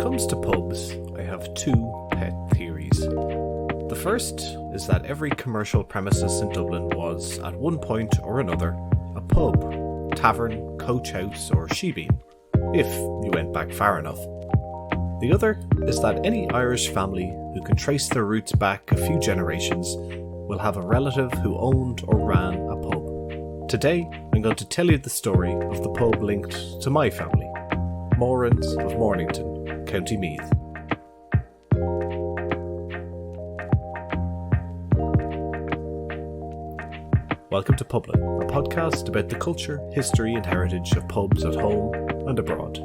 comes to pubs, I have two pet theories. The first is that every commercial premises in Dublin was, at one point or another, a pub, tavern, coach house or shebeen, if you went back far enough. The other is that any Irish family who can trace their roots back a few generations will have a relative who owned or ran a pub. Today, I'm going to tell you the story of the pub linked to my family, Morans of Mornington, County Meath. Welcome to Publin, a podcast about the culture, history and heritage of pubs at home and abroad.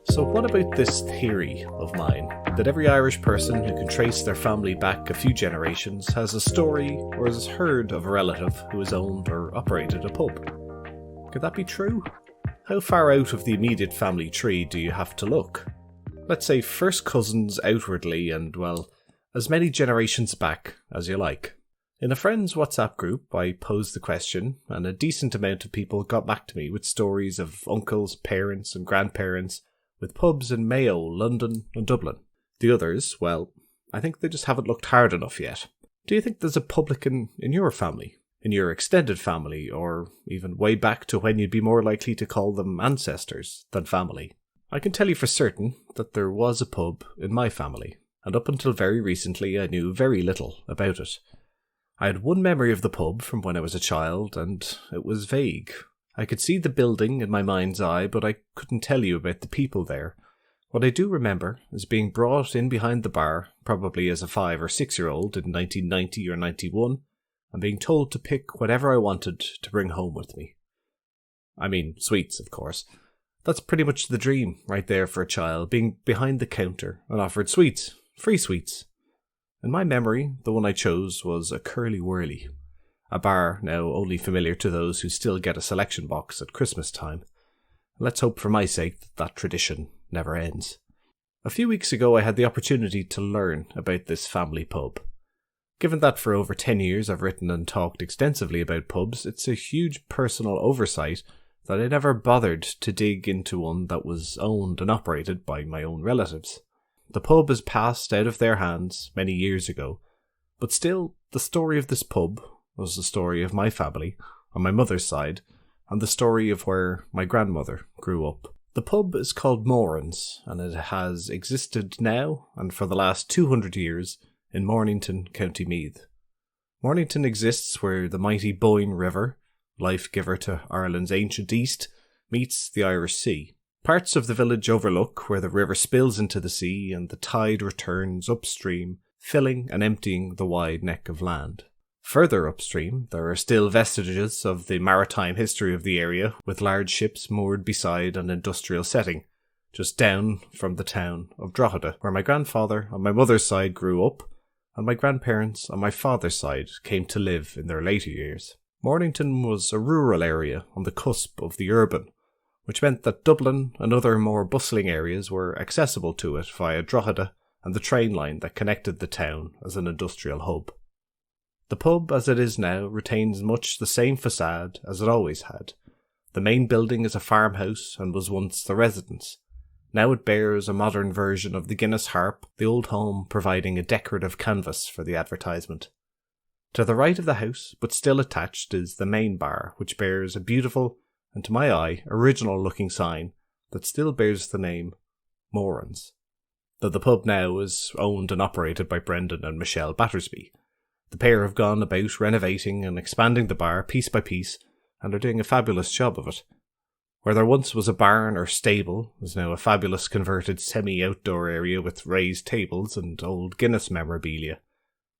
So what about this theory of mine, that every Irish person who can trace their family back a few generations has a story or has heard of a relative who has owned or operated a pub? Could that be true? How far out of the immediate family tree do you have to look? Let's say first cousins outwardly and, well, as many generations back as you like. In a friend's WhatsApp group, I posed the question, and a decent amount of people got back to me with stories of uncles, parents and grandparents with pubs in Mayo, London and Dublin. The others, well, I think they just haven't looked hard enough yet. Do you think there's a publican in your family, in your extended family, or even way back to when you'd be more likely to call them ancestors than family? I can tell you for certain that there was a pub in my family, and up until very recently I knew very little about it. I had one memory of the pub from when I was a child, and it was vague. I could see the building in my mind's eye, but I couldn't tell you about the people there. What I do remember is being brought in behind the bar, probably as a 5 or 6-year-old in 1990 or 91, and being told to pick whatever I wanted to bring home with me. I mean, sweets, of course. That's pretty much the dream right there for a child, being behind the counter and offered sweets, free sweets. In my memory, the one I chose was a Curly Whirly, a bar now only familiar to those who still get a selection box at Christmas time. Let's hope for my sake that tradition never ends. A few weeks ago I had the opportunity to learn about this family pub. Given that for over 10 years I've written and talked extensively about pubs, it's a huge personal oversight that I never bothered to dig into one that was owned and operated by my own relatives. The pub has passed out of their hands many years ago, but still the story of this pub was the story of my family on my mother's side and the story of where my grandmother grew up. The pub is called Morans, and it has existed now and for the last 200 years in Mornington, County Meath. Mornington exists where the mighty Boyne River, life-giver to Ireland's ancient east, meets the Irish Sea. Parts of the village overlook where the river spills into the sea and the tide returns upstream, filling and emptying the wide neck of land. Further upstream, there are still vestiges of the maritime history of the area, with large ships moored beside an industrial setting, just down from the town of Drogheda, where my grandfather on my mother's side grew up, and my grandparents on my father's side came to live in their later years. Mornington was a rural area on the cusp of the urban, which meant that Dublin and other more bustling areas were accessible to it via Drogheda and the train line that connected the town as an industrial hub. The pub, as it is now, retains much the same facade as it always had. The main building is a farmhouse and was once the residence. Now it bears a modern version of the Guinness harp, the old home providing a decorative canvas for the advertisement. To the right of the house, but still attached, is the main bar, which bears a beautiful, and to my eye, original-looking sign that still bears the name Morans. Though the pub now is owned and operated by Brendan and Michelle Battersby. The pair have gone about renovating and expanding the bar piece by piece and are doing a fabulous job of it. Where there once was a barn or stable is now a fabulous converted semi-outdoor area with raised tables and old Guinness memorabilia.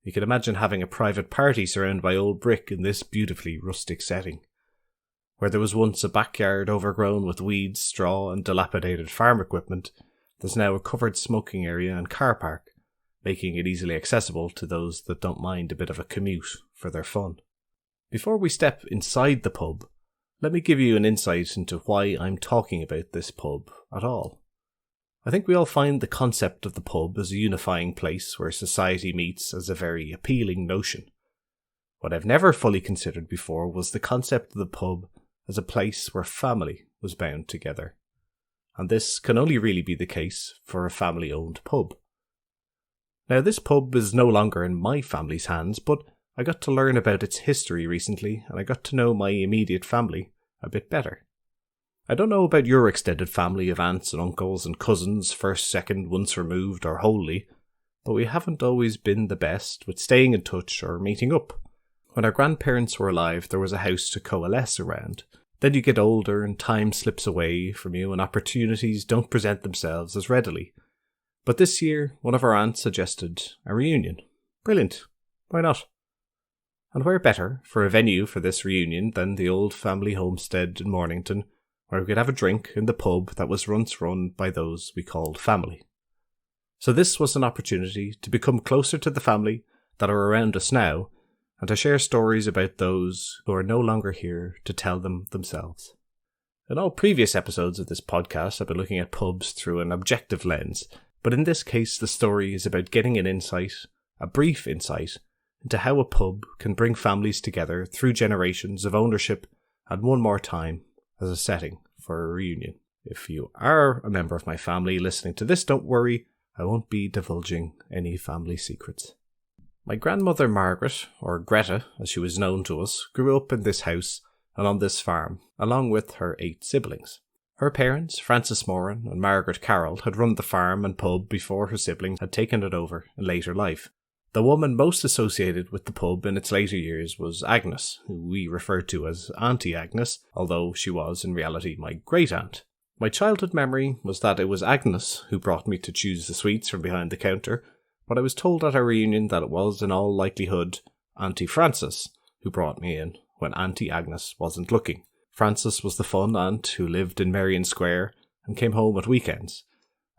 You can imagine having a private party surrounded by old brick in this beautifully rustic setting. Where there was once a backyard overgrown with weeds, straw and dilapidated farm equipment, there's now a covered smoking area and car park, making it easily accessible to those that don't mind a bit of a commute for their fun. Before we step inside the pub, let me give you an insight into why I'm talking about this pub at all. I think we all find the concept of the pub as a unifying place where society meets as a very appealing notion. What I've never fully considered before was the concept of the pub as a place where family was bound together. And this can only really be the case for a family-owned pub. Now, this pub is no longer in my family's hands, but I got to learn about its history recently, and I got to know my immediate family a bit better. I don't know about your extended family of aunts and uncles and cousins, first, second, once removed, or wholly, but we haven't always been the best with staying in touch or meeting up. When our grandparents were alive, there was a house to coalesce around. Then you get older and time slips away from you and opportunities don't present themselves as readily. But this year, one of our aunts suggested a reunion. Brilliant. Why not? And where better for a venue for this reunion than the old family homestead in Mornington, where we could have a drink in the pub that was once run by those we called family. So this was an opportunity to become closer to the family that are around us now, and to share stories about those who are no longer here to tell them themselves. In all previous episodes of this podcast, I've been looking at pubs through an objective lens, but in this case the story is about getting an insight, a brief insight, into how a pub can bring families together through generations of ownership and one more time as a setting for a reunion. If you are a member of my family listening to this, don't worry, I won't be divulging any family secrets. My grandmother Margaret, or Greta as she was known to us, grew up in this house and on this farm, along with her 8 siblings. Her parents, Frances Moran and Margaret Carroll, had run the farm and pub before her siblings had taken it over in later life. The woman most associated with the pub in its later years was Agnes, who we referred to as Auntie Agnes, although she was in reality my great-aunt. My childhood memory was that it was Agnes who brought me to choose the sweets from behind the counter, but I was told at our reunion that it was, in all likelihood, Auntie Frances who brought me in when Auntie Agnes wasn't looking. Frances was the fun aunt who lived in Merrion Square and came home at weekends,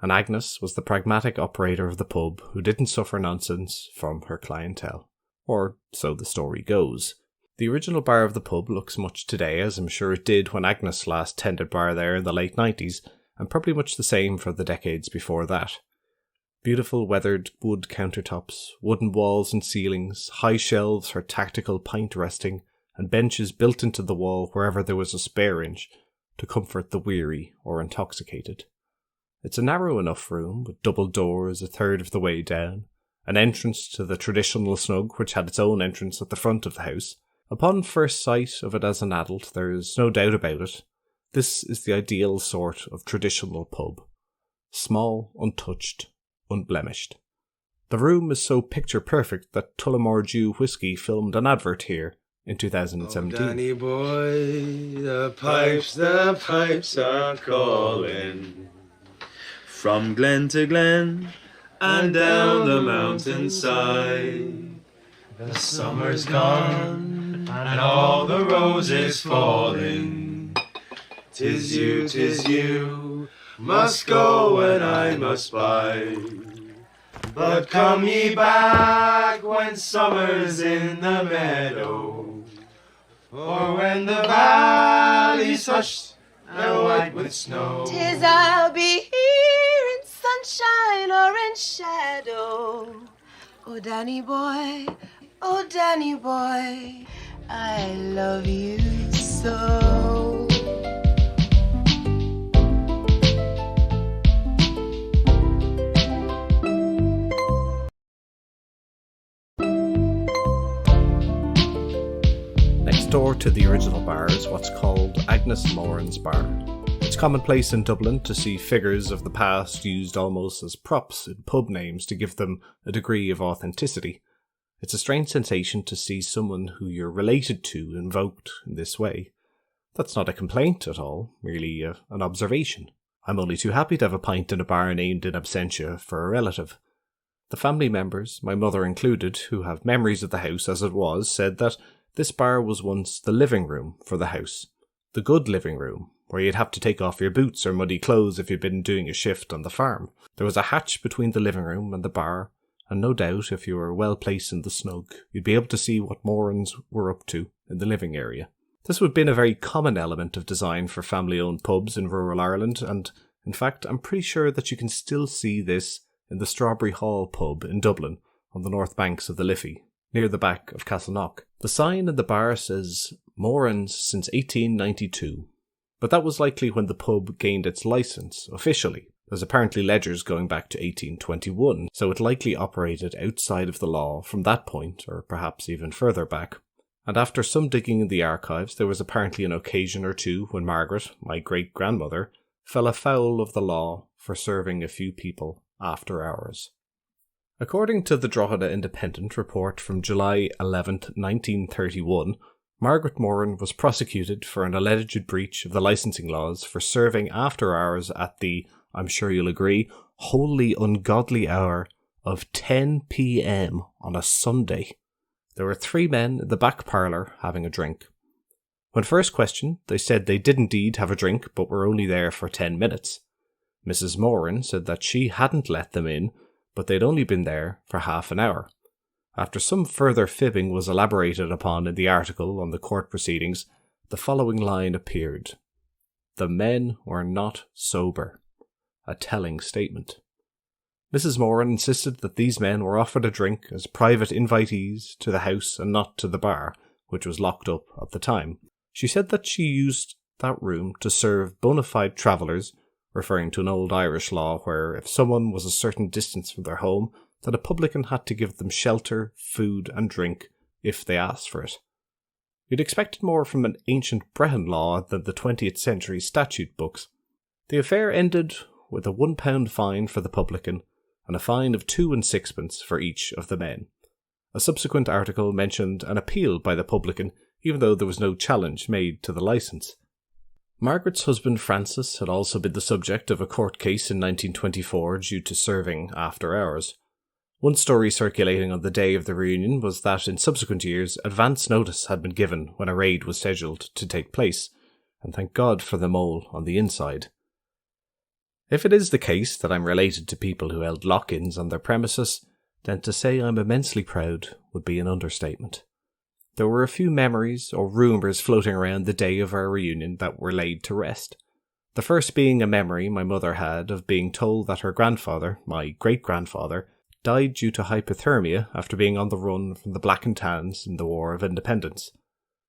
and Agnes was the pragmatic operator of the pub who didn't suffer nonsense from her clientele. Or so the story goes. The original bar of the pub looks much today, as I'm sure it did when Agnes last tended bar there in the late 90s, and probably much the same for the decades before that. Beautiful weathered wood countertops, wooden walls and ceilings, high shelves for tactical pint resting, and benches built into the wall wherever there was a spare inch to comfort the weary or intoxicated. It's a narrow enough room, with double doors a third of the way down, an entrance to the traditional snug which had its own entrance at the front of the house. Upon first sight of it as an adult, there is no doubt about it. This is the ideal sort of traditional pub. Small, untouched, unblemished. The room is so picture perfect that Tullamore Dew Whiskey filmed an advert here in 2017. Oh, Danny boy, the pipes are calling from glen to glen and down the mountainside. The summer's gone and all the roses falling. 'Tis you, must go and I must buy. But come ye back when summer's in the meadow, or when the valley's hushed and white with snow. 'Tis I'll be here in sunshine or in shadow. Oh, Danny boy, I love you so. Next door to the original bar is what's called Agnes Moran's Bar. It's commonplace in Dublin to see figures of the past used almost as props in pub names to give them a degree of authenticity. It's a strange sensation to see someone who you're related to invoked in this way. That's not a complaint at all, merely an observation. I'm only too happy to have a pint in a bar named in absentia for a relative. The family members, my mother included, who have memories of the house as it was, said that this bar was once the living room for the house. The good living room, where you'd have to take off your boots or muddy clothes if you'd been doing a shift on the farm. There was a hatch between the living room and the bar, and no doubt if you were well placed in the snug, you'd be able to see what Morans were up to in the living area. This would have been a very common element of design for family-owned pubs in rural Ireland, and in fact I'm pretty sure that you can still see this in the Strawberry Hall pub in Dublin on the north banks of the Liffey. near the back of Castleknock. The sign in the bar says Morans since 1892, but that was likely when the pub gained its licence officially. There's apparently ledgers going back to 1821, so it likely operated outside of the law from that point, or perhaps even further back. And after some digging in the archives, there was apparently an occasion or two when Margaret, my great-grandmother, fell afoul of the law for serving a few people after hours. According to the Drogheda Independent report from July 11th, 1931, Margaret Moran was prosecuted for an alleged breach of the licensing laws for serving after hours at the, I'm sure you'll agree, wholly ungodly hour of 10 p.m. on a Sunday. There were 3 men in the back parlour having a drink. When first questioned, they said they did indeed have a drink but were only there for 10 minutes. Mrs. Moran said that she hadn't let them in, but they'd only been there for half an hour. After some further fibbing was elaborated upon in the article on the court proceedings, the following line appeared. The men were not sober. A telling statement. Mrs. Moran insisted that these men were offered a drink as private invitees to the house and not to the bar, which was locked up at the time. She said that she used that room to serve bona fide travellers, referring to an old Irish law where if someone was a certain distance from their home, that a publican had to give them shelter, food and drink if they asked for it. You'd expected more from an ancient Breton law than the 20th century statute books. The affair ended with a £1 fine for the publican and a fine of 2 and 6pence for each of the men. A subsequent article mentioned an appeal by the publican, even though there was no challenge made to the licence. Margaret's husband Francis had also been the subject of a court case in 1924 due to serving after hours. One story circulating on the day of the reunion was that in subsequent years advance notice had been given when a raid was scheduled to take place, and thank God for the mole on the inside. If it is the case that I'm related to people who held lock-ins on their premises, then to say I'm immensely proud would be an understatement. There were a few memories or rumours floating around the day of our reunion that were laid to rest. The first being a memory my mother had of being told that her grandfather, my great-grandfather, died due to hypothermia after being on the run from the Black and Tans in the War of Independence.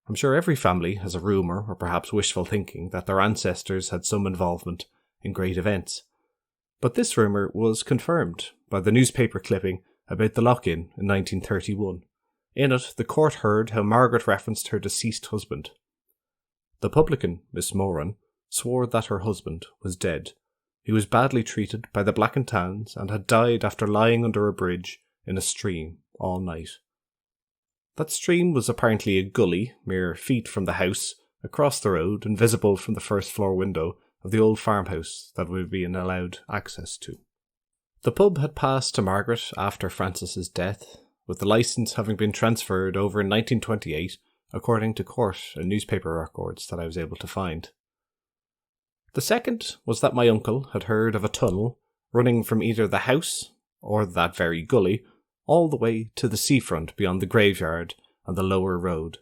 I'm sure every family has a rumour or perhaps wishful thinking that their ancestors had some involvement in great events. But this rumour was confirmed by the newspaper clipping about the lock-in in 1931. In it, the court heard how Margaret referenced her deceased husband. The publican, Miss Moran, swore that her husband was dead. He was badly treated by the Black and Tans and had died after lying under a bridge in a stream all night. That stream was apparently a gully, mere feet from the house, across the road and visible from the first floor window of the old farmhouse that we had been allowed access to. The pub had passed to Margaret after Francis's death, with the licence having been transferred over in 1928, according to court and newspaper records that I was able to find. The second was that my uncle had heard of a tunnel running from either the house or that very gully all the way to the seafront beyond the graveyard and the lower road.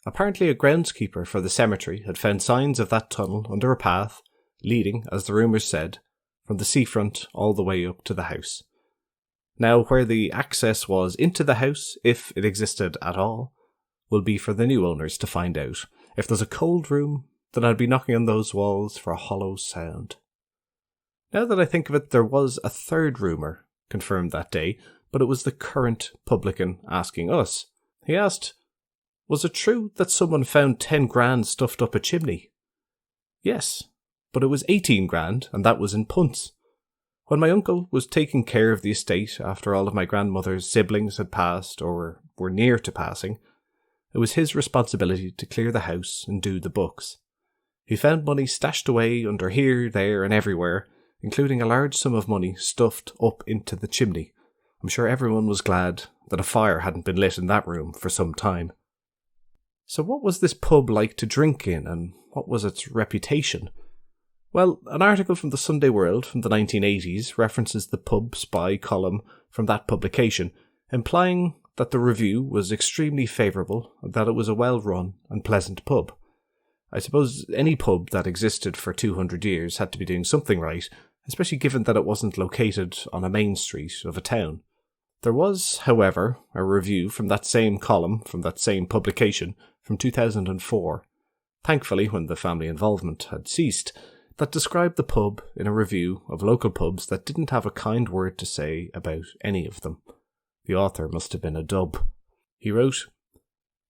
Apparently a groundskeeper for the cemetery had found signs of that tunnel under a path leading, as the rumours said, from the seafront all the way up to the house. Now, where the access was into the house, if it existed at all, will be for the new owners to find out. If there's a cold room, then I'd be knocking on those walls for a hollow sound. Now that I think of it, there was a third rumour confirmed that day, but it was the current publican asking us. He asked, was it true that someone found 10 grand stuffed up a chimney? Yes, but it was 18 grand, and that was in punts. When my uncle was taking care of the estate after all of my grandmother's siblings had passed or were near to passing, it was his responsibility to clear the house and do the books. He found money stashed away under here, there and everywhere, including a large sum of money stuffed up into the chimney. I'm sure everyone was glad that a fire hadn't been lit in that room for some time. So what was this pub like to drink in, and what was its reputation? Well, an article from the Sunday World from the 1980s references the pub spy column from that publication, implying that the review was extremely favourable and that it was a well-run and pleasant pub. I suppose any pub that existed for 200 years had to be doing something right, especially given that it wasn't located on a main street of a town. There was, however, a review from that same column, from that same publication, from 2004, thankfully when the family involvement had ceased, that described the pub in a review of local pubs that didn't have a kind word to say about any of them. The author must have been a dub. He wrote,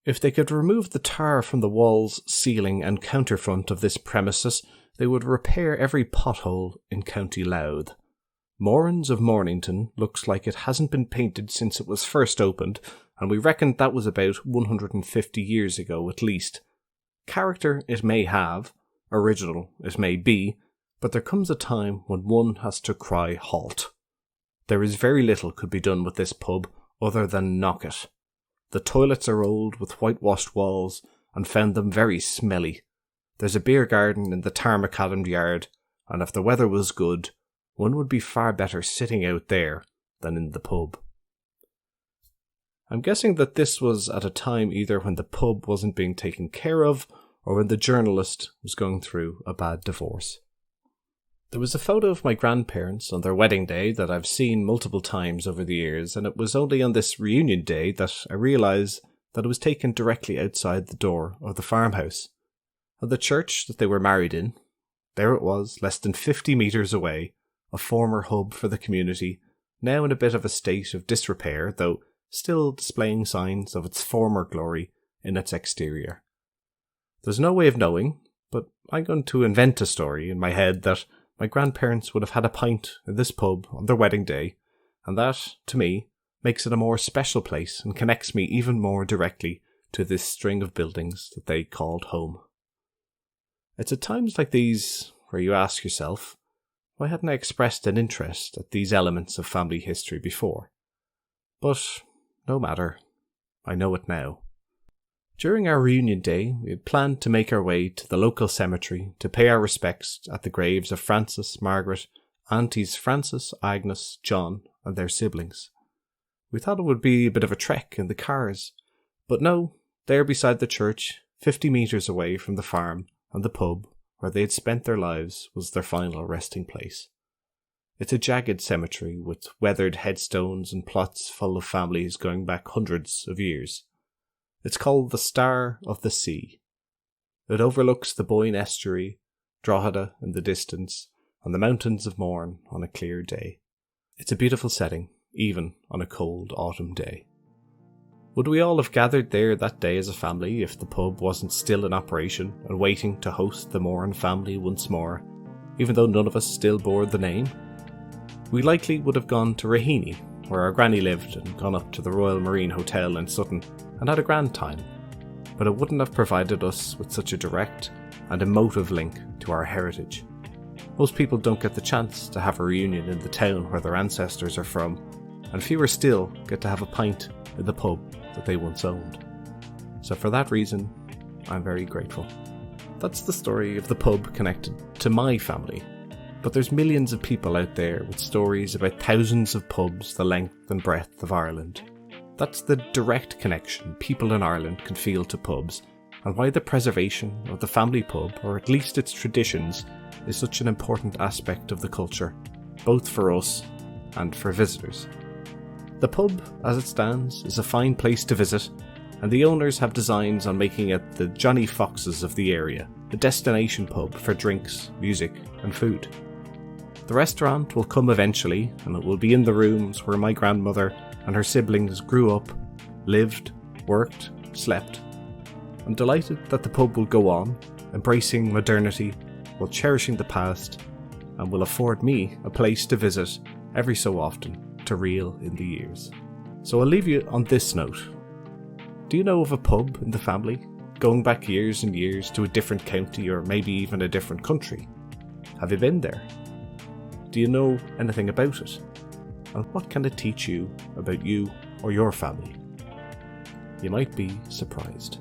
"If they could remove the tar from the walls, ceiling and counterfront of this premises, they would repair every pothole in County Louth. Morans of Mornington looks like it hasn't been painted since it was first opened, and we reckon that was about 150 years ago at least. Character it may have, original it may be, but there comes a time when one has to cry halt. There is very little could be done with this pub other than knock it. The toilets are old with whitewashed walls and found them very smelly. There's a beer garden in the Tarmacadam yard, and if the weather was good, one would be far better sitting out there than in the pub." I'm guessing that this was at a time either when the pub wasn't being taken care of or when the journalist was going through a bad divorce. There was a photo of my grandparents on their wedding day that I've seen multiple times over the years, and it was only on this reunion day that I realised that it was taken directly outside the door of the farmhouse. And the church that they were married in, there it was, less than 50 metres away, a former hub for the community, now in a bit of a state of disrepair, though still displaying signs of its former glory in its exterior. There's no way of knowing, but I'm going to invent a story in my head that my grandparents would have had a pint in this pub on their wedding day, and that, to me, makes it a more special place and connects me even more directly to this string of buildings that they called home. It's at times like these where you ask yourself, why hadn't I expressed an interest at these elements of family history before? But no matter, I know it now. During our reunion day, we had planned to make our way to the local cemetery to pay our respects at the graves of Francis, Margaret, aunties Francis, Agnes, John, and their siblings. We thought it would be a bit of a trek in the cars, but no, there beside the church, 50 metres away from the farm and the pub where they had spent their lives, was their final resting place. It's a jagged cemetery with weathered headstones and plots full of families going back hundreds of years. It's called the Star of the Sea. It overlooks the Boyne estuary, Drogheda in the distance, and the mountains of Mourne on a clear day. It's a beautiful setting, even on a cold autumn day. Would we all have gathered there that day as a family if the pub wasn't still in operation and waiting to host the Moran family once more, even though none of us still bore the name? We likely would have gone to Raheny, where our granny lived, and gone up to the Royal Marine Hotel in Sutton and had a grand time, but it wouldn't have provided us with such a direct and emotive link to our heritage. Most people don't get the chance to have a reunion in the town where their ancestors are from, and fewer still get to have a pint in the pub that they once owned. So for that reason, I'm very grateful. That's the story of the pub connected to my family, but there's millions of people out there with stories about thousands of pubs the length and breadth of Ireland. That's the direct connection people in Ireland can feel to pubs, and why the preservation of the family pub, or at least its traditions, is such an important aspect of the culture, both for us and for visitors. The pub, as it stands, is a fine place to visit, and the owners have designs on making it the Johnny Foxes of the area, a destination pub for drinks, music and food. The restaurant will come eventually, and it will be in the rooms where my grandmother and her siblings grew up, lived, worked, slept. I'm delighted that the pub will go on, embracing modernity while cherishing the past, and will afford me a place to visit every so often to reel in the years. So I'll leave you on this note. Do you know of a pub in the family, going back years and years to a different county or maybe even a different country? Have you been there? Do you know anything about it? And what can it teach you about you or your family? You might be surprised.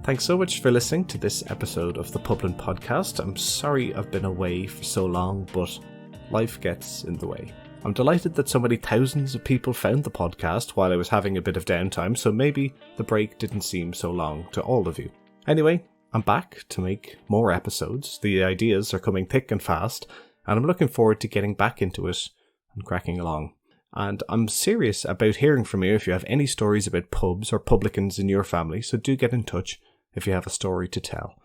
Thanks so much for listening to this episode of the Publin Podcast. I'm sorry I've been away for so long, but life gets in the way. I'm delighted that so many thousands of people found the podcast while I was having a bit of downtime, so maybe the break didn't seem so long to all of you. Anyway, I'm back to make more episodes. The ideas are coming thick and fast, and I'm looking forward to getting back into it and cracking along. And I'm serious about hearing from you if you have any stories about pubs or publicans in your family, so do get in touch if you have a story to tell.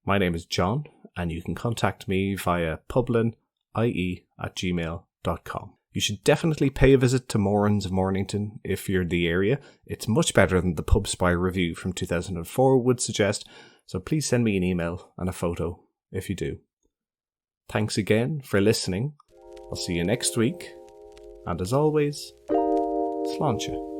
My name is John, and you can contact me via publinie@gmail.com. You should definitely pay a visit to Morans of Mornington if you're in the area. It's much better than the Pub Spy review from 2004 would suggest, so please send me an email and a photo if you do. Thanks again for listening. I'll see you next week, and as always, sláinte.